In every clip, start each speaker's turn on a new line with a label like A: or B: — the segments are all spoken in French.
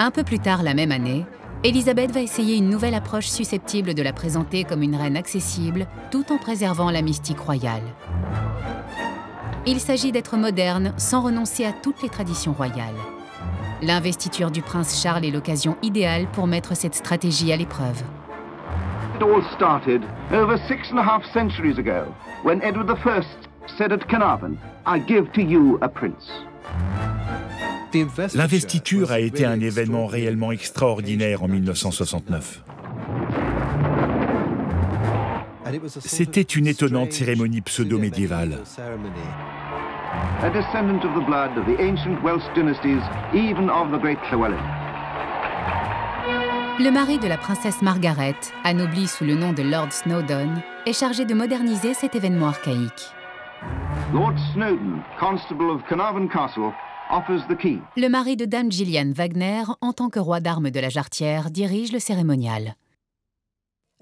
A: Un peu plus tard la même année, Élisabeth va essayer une nouvelle approche susceptible de la présenter comme une reine accessible, tout en préservant la mystique royale. Il s'agit d'être moderne sans renoncer à toutes les traditions royales. L'investiture du prince Charles est l'occasion idéale pour mettre cette stratégie à l'épreuve.
B: It all started over 6.5 centuries ago, when Edward I said at Carnarvon, "I give to you a prince."
C: L'investiture a été un événement réellement extraordinaire en 1969. C'était une étonnante cérémonie pseudo-médiévale.
B: A descendant of the blood of the ancient Welsh dynasties, even of the great Llywelyn.
A: Le mari de la princesse Margaret, anobli sous le nom de Lord Snowdon, est chargé de moderniser cet événement archaïque.
B: Lord Snowdon, constable of Carnarvon Castle, offers the key.
A: Le mari de Dame Gillian Wagner, en tant que roi d'armes de la Jarretière, dirige le cérémonial.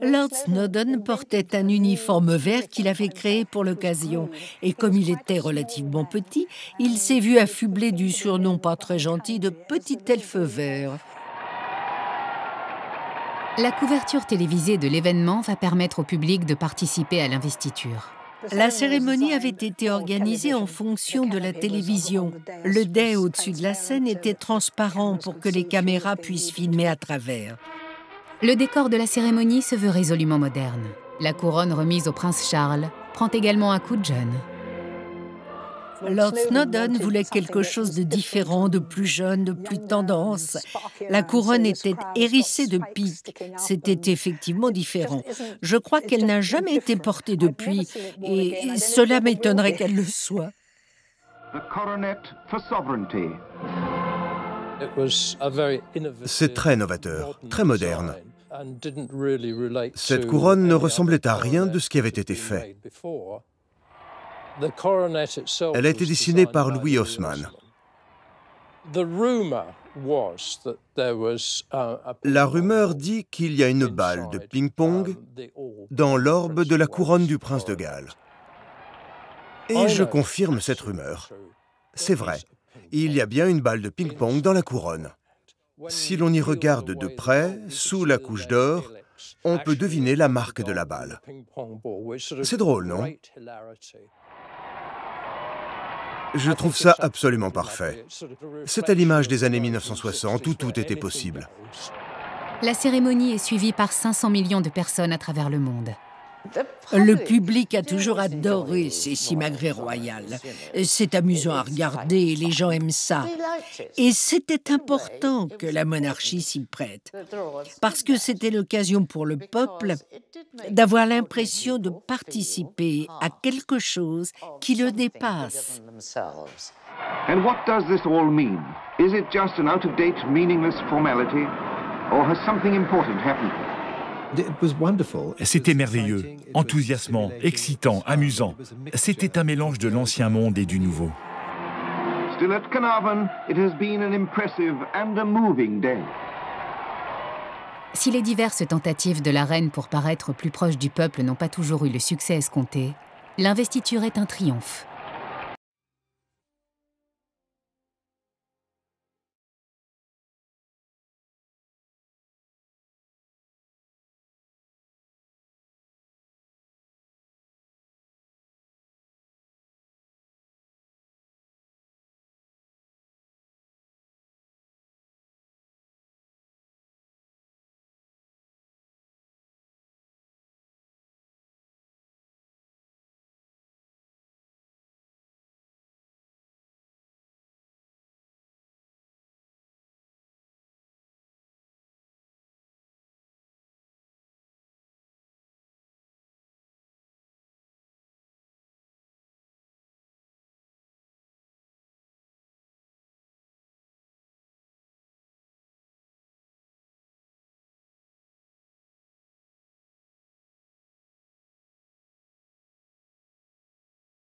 D: Lord Snowdon portait un uniforme vert qu'il avait créé pour l'occasion. Et comme il était relativement petit, il s'est vu affublé du surnom pas très gentil de Petit Elfe Vert.
A: La couverture télévisée de l'événement va permettre au public de participer à l'investiture.
D: La cérémonie avait été organisée en fonction de la télévision. Le dais au-dessus de la scène était transparent pour que les caméras puissent filmer à travers.
A: Le décor de la cérémonie se veut résolument moderne. La couronne remise au prince Charles prend également un coup de jeune.
D: Lord Snowdon voulait quelque chose de différent, de plus jeune, de plus tendance. La couronne était hérissée de piques. C'était effectivement différent. Je crois qu'elle n'a jamais été portée depuis, et cela m'étonnerait qu'elle le soit.
E: C'est très novateur, très moderne. Cette couronne ne ressemblait à rien de ce qui avait été fait. Elle a été dessinée par Louis Haussmann. La rumeur dit qu'il y a une balle de ping-pong dans l'orbe de la couronne du prince de Galles. Et je confirme cette rumeur. C'est vrai, il y a bien une balle de ping-pong dans la couronne. Si l'on y regarde de près, sous la couche d'or, on peut deviner la marque de la balle. C'est drôle, non ? Je trouve ça absolument parfait. C'est à l'image des années 1960 où tout était possible.
A: La cérémonie est suivie par 500 millions de personnes à travers le monde.
D: Le public a toujours adoré ces simagrées royales. C'est amusant à regarder et les gens aiment ça. Et c'était important que la monarchie s'y prête, parce que c'était l'occasion pour le peuple d'avoir l'impression de participer à quelque chose qui le dépasse.
B: And what does this all mean? Is it just an out-of-date, meaningless formality, or has something important happened?
C: C'était merveilleux, enthousiasmant, excitant, amusant. C'était un mélange de l'ancien monde et du nouveau.
B: Still at Carnarvon, it has been an impressive and a moving day.
A: Si les diverses tentatives de la reine pour paraître plus proche du peuple n'ont pas toujours eu le succès escompté, l'investiture est un triomphe.